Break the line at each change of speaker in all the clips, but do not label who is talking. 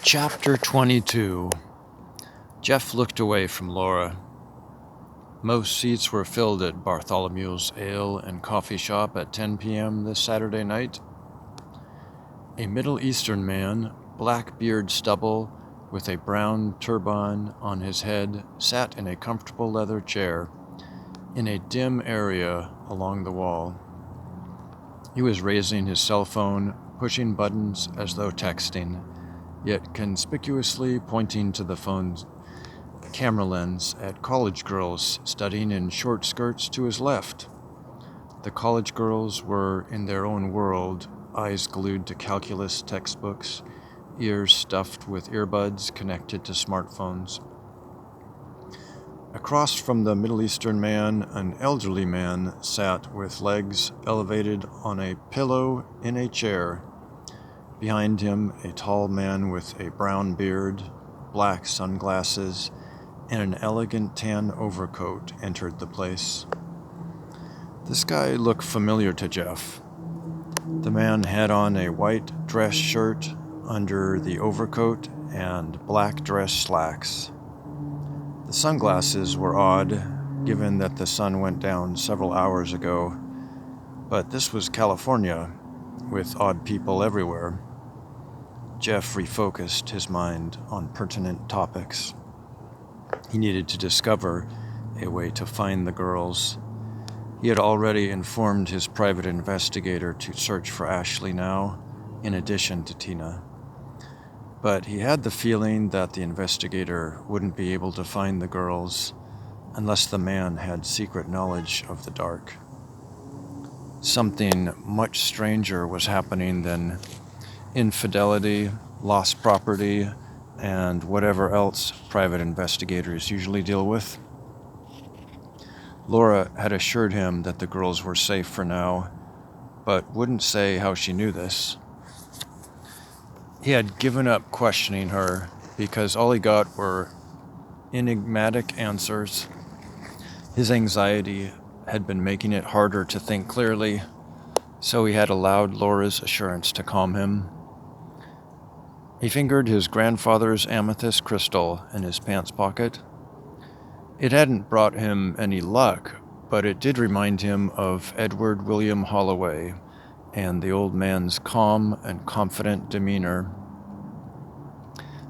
Chapter 22. Jeff looked away from Laura. Most seats were filled at Bartholomew's Ale and Coffee Shop at 10 p.m. this Saturday night. A Middle Eastern man, black beard stubble, with a brown turban on his head, sat in a comfortable leather chair in a dim area along the wall. He was raising his cell phone, pushing buttons as though texting, yet conspicuously pointing to the phone's camera lens at college girls studying in short skirts to his left. The college girls were in their own world, eyes glued to calculus textbooks, ears stuffed with earbuds connected to smartphones. Across from the Middle Eastern man, an elderly man sat with legs elevated on a pillow in a chair. Behind him, a tall man with a brown beard, black sunglasses, and an elegant tan overcoat entered the place. This guy looked familiar to Jeff. The man had on a white dress shirt under the overcoat and black dress slacks. The sunglasses were odd, given that the sun went down several hours ago, but this was California, with odd people everywhere. Jeff refocused his mind on pertinent topics. He needed to discover a way to find the girls. He had already informed his private investigator to search for Ashley now, in addition to Tina. But he had the feeling that the investigator wouldn't be able to find the girls unless the man had secret knowledge of the dark. Something much stranger was happening than infidelity, lost property, and whatever else private investigators usually deal with. Laura had assured him that the girls were safe for now, but wouldn't say how she knew this. He had given up questioning her because all he got were enigmatic answers. His anxiety had been making it harder to think clearly, so he had allowed Laura's assurance to calm him. He fingered his grandfather's amethyst crystal in his pants pocket. It hadn't brought him any luck, but it did remind him of Edward William Holloway and the old man's calm and confident demeanor.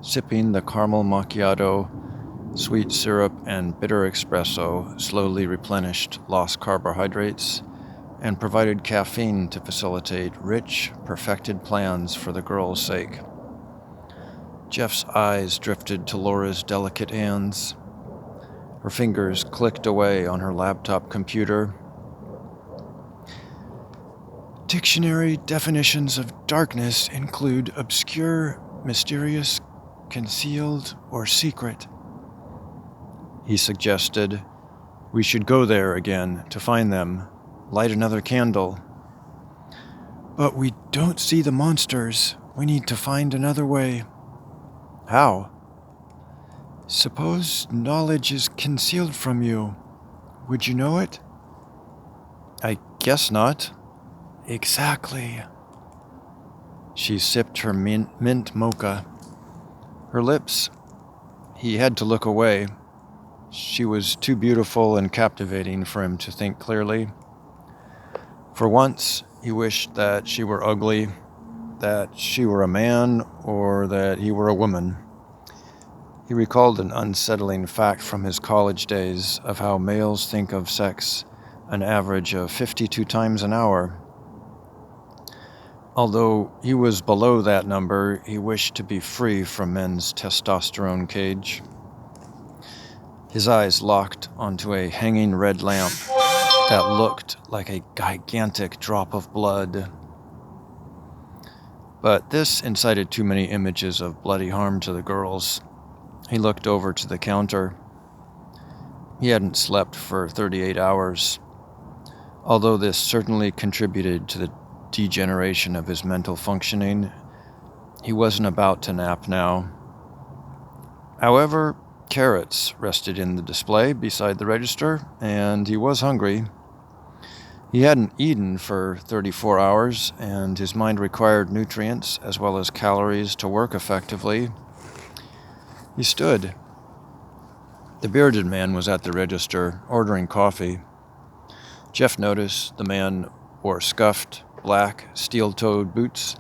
Sipping the caramel macchiato, sweet syrup, and bitter espresso slowly replenished lost carbohydrates and provided caffeine to facilitate rich, perfected plans for the girls' sake. Jeff's eyes drifted to Laura's delicate hands. Her fingers clicked away on her laptop computer. Dictionary definitions of darkness include obscure, mysterious, concealed, or secret. He suggested, "We should go there again to find them. Light another candle." "But we don't see the monsters. We need to find another way." "How?" "Suppose knowledge is concealed from you. Would you know it?" "I guess not." "Exactly." She sipped her mint mocha. Her lips, he had to look away. She was too beautiful and captivating for him to think clearly. For once, he wished that she were ugly, that she were a man, or that he were a woman. He recalled an unsettling fact from his college days of how males think of sex an average of 52 times an hour. Although he was below that number, he wished to be free from men's testosterone cage. His eyes locked onto a hanging red lamp that looked like a gigantic drop of blood. But this incited too many images of bloody harm to the girls. He looked over to the counter. He hadn't slept for 38 hours. Although this certainly contributed to the degeneration of his mental functioning, he wasn't about to nap now. However, carrots rested in the display beside the register, and he was hungry. He hadn't eaten for 34 hours, and his mind required nutrients as well as calories to work effectively He stood. The bearded man was at the register, ordering coffee. Jeff noticed the man wore scuffed, black, steel-toed boots.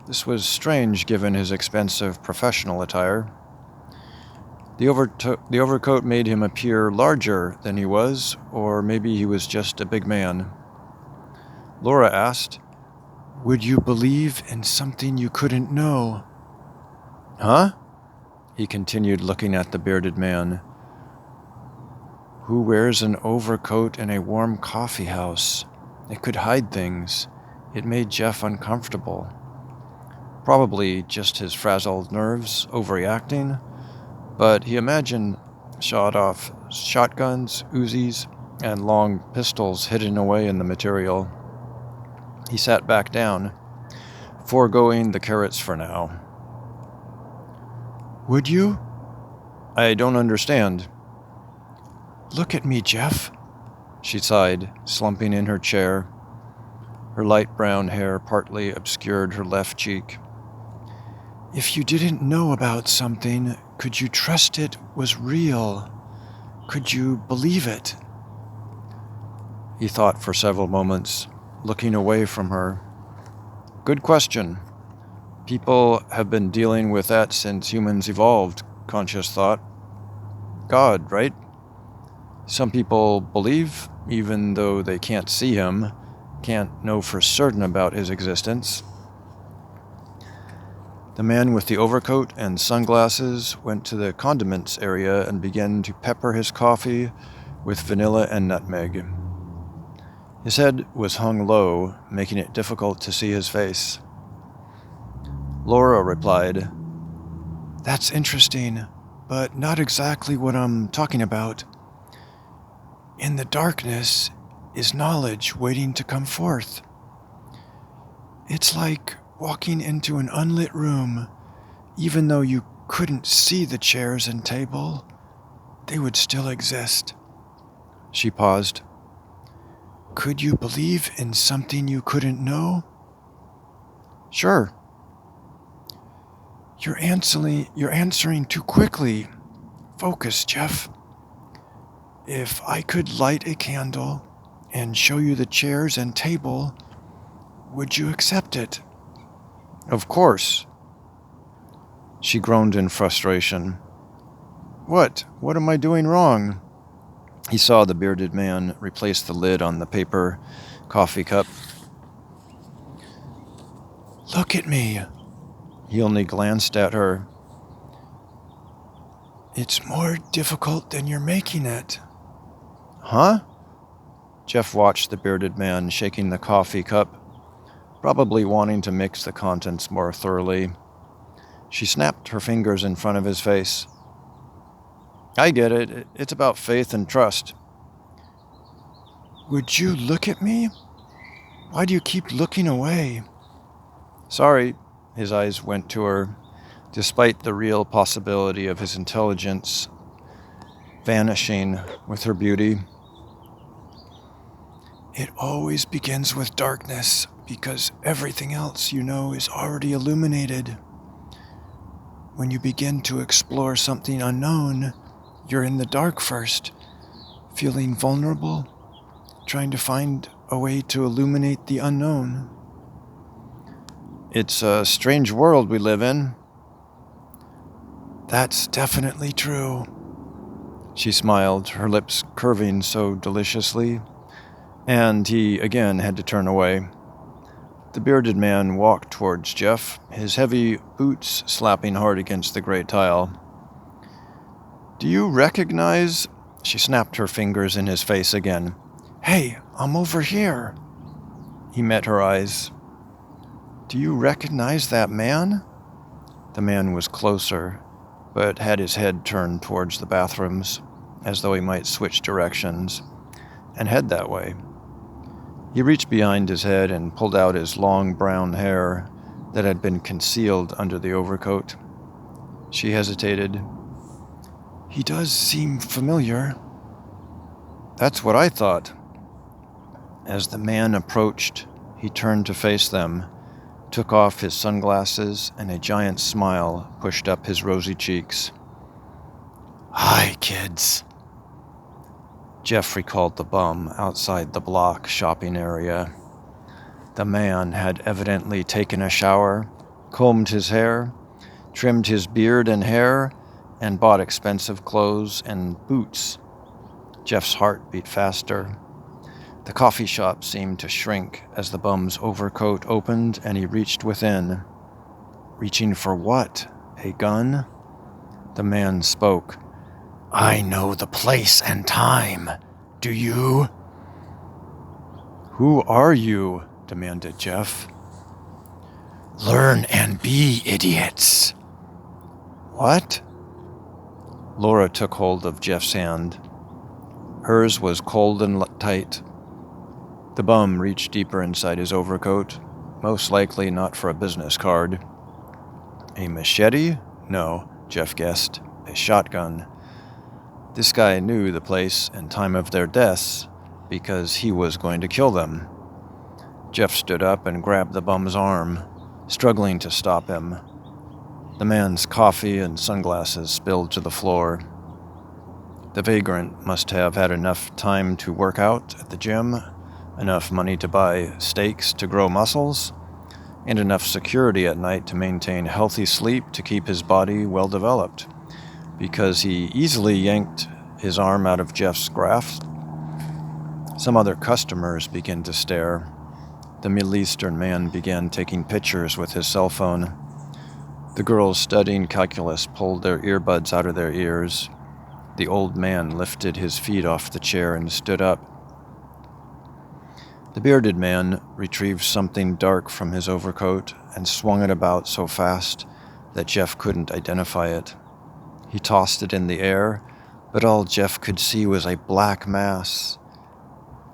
This was strange given his expensive professional attire. The overcoat made him appear larger than he was, or maybe he was just a big man. Laura asked, "Would you believe in something you couldn't know?" "Huh?" He continued, looking at the bearded man. "Who wears an overcoat in a warm coffee house? It could hide things." It made Jeff uncomfortable. Probably just his frazzled nerves overreacting, but he imagined shot-off shotguns, Uzis, and long pistols hidden away in the material. He sat back down, foregoing the carrots for now. "Would you?" "I don't understand." "Look at me, Jeff," she sighed, slumping in her chair. Her light brown hair partly obscured her left cheek. "If you didn't know about something, could you trust it was real? Could you believe it?" He thought for several moments, looking away from her. "Good question. People have been dealing with that since humans evolved," Conscious thought. "God, right? Some people believe, even though they can't see him, can't know for certain about his existence." The man with the overcoat and sunglasses went to the condiments area and began to pepper his coffee with vanilla and nutmeg. His head was hung low, making it difficult to see his face. Laura replied, "That's interesting, but not exactly what I'm talking about. In the darkness is knowledge waiting to come forth. It's like walking into an unlit room. Even though you couldn't see the chairs and table, they would still exist." She paused. "Could you believe in something you couldn't know?" "Sure." You're answering too quickly. Focus, Jeff. If I could light a candle and show you the chairs and table, would you accept it? "Of course." She groaned in frustration. What am I doing wrong?" He saw the bearded man replace the lid on the paper coffee cup. "Look at me." He only glanced at her. "It's more difficult than you're making it." "Huh?" Jeff watched the bearded man shaking the coffee cup, probably wanting to mix the contents more thoroughly. She snapped her fingers in front of his face. "I get it. It's about faith and trust." "Would you look at me? Why do you keep looking away?" "Sorry." His eyes went to her, despite the real possibility of his intelligence vanishing with her beauty. "It always begins with darkness, because everything else you know is already illuminated. When you begin to explore something unknown, you're in the dark first, feeling vulnerable, trying to find a way to illuminate the unknown." "It's a strange world we live in." "That's definitely true." She smiled, her lips curving so deliciously, and he again had to turn away. The bearded man walked towards Jeff, his heavy boots slapping hard against the gray tile. "Do you recognize?" She snapped her fingers in his face again. "Hey, I'm over here." He met her eyes. "Do you recognize that man?" The man was closer, but had his head turned towards the bathrooms, as though he might switch directions, and head that way. He reached behind his head and pulled out his long brown hair that had been concealed under the overcoat. She hesitated. "He does seem familiar." "That's what I thought." As the man approached, he turned to face them, took off his sunglasses, and a giant smile pushed up his rosy cheeks. "Hi, kids." Jeff recalled the bum outside the block shopping area. The man had evidently taken a shower, combed his hair, trimmed his beard and hair, and bought expensive clothes and boots. Jeff's heart beat faster. The coffee shop seemed to shrink as the bum's overcoat opened and he reached within. Reaching for what? A gun? The man spoke. "I know the place and time. Do you?" "Who are you?" demanded Jeff. "Learn and be idiots." "What?" Laura took hold of Jeff's hand. Hers was cold and tight. The bum reached deeper inside his overcoat, most likely not for a business card. A machete? No, Jeff guessed. A shotgun. This guy knew the place and time of their deaths because he was going to kill them. Jeff stood up and grabbed the bum's arm, struggling to stop him. The man's coffee and sunglasses spilled to the floor. The vagrant must have had enough time to work out at the gym, enough money to buy steaks to grow muscles, and enough security at night to maintain healthy sleep to keep his body well developed, because he easily yanked his arm out of Jeff's grasp. Some other customers began to stare. The Middle Eastern man began taking pictures with his cell phone. The girls studying calculus pulled their earbuds out of their ears. The old man lifted his feet off the chair and stood up. The bearded man retrieved something dark from his overcoat and swung it about so fast that Jeff couldn't identify it. He tossed it in the air, but all Jeff could see was a black mass.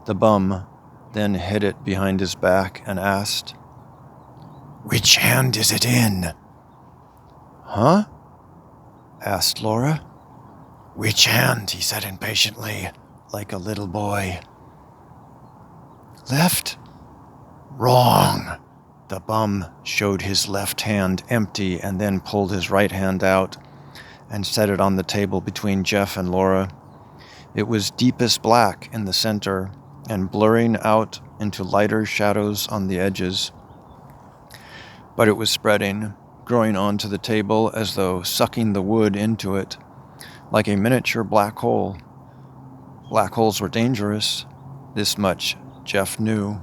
The bum then hid it behind his back and asked, "Which hand is it in?" "Huh?" asked Laura. "Which hand?" he said impatiently, like a little boy. "Left?" "Wrong." The bum showed his left hand empty and then pulled his right hand out and set it on the table between Jeff and Laura. It was deepest black in the center and blurring out into lighter shadows on the edges. But it was spreading, growing onto the table as though sucking the wood into it, like a miniature black hole. Black holes were dangerous. This much Jeff knew.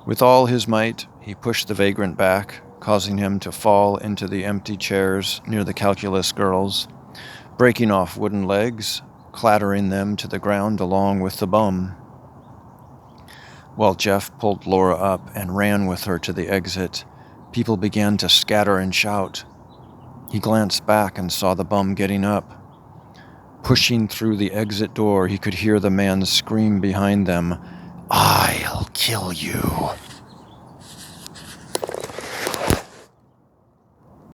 With all his might, he pushed the vagrant back, causing him to fall into the empty chairs near the calculus girls, breaking off wooden legs, clattering them to the ground along with the bum. While Jeff pulled Laura up and ran with her to the exit, people began to scatter and shout. He glanced back and saw the bum getting up. Pushing through the exit door, he could hear the man scream behind them, "I'll kill you."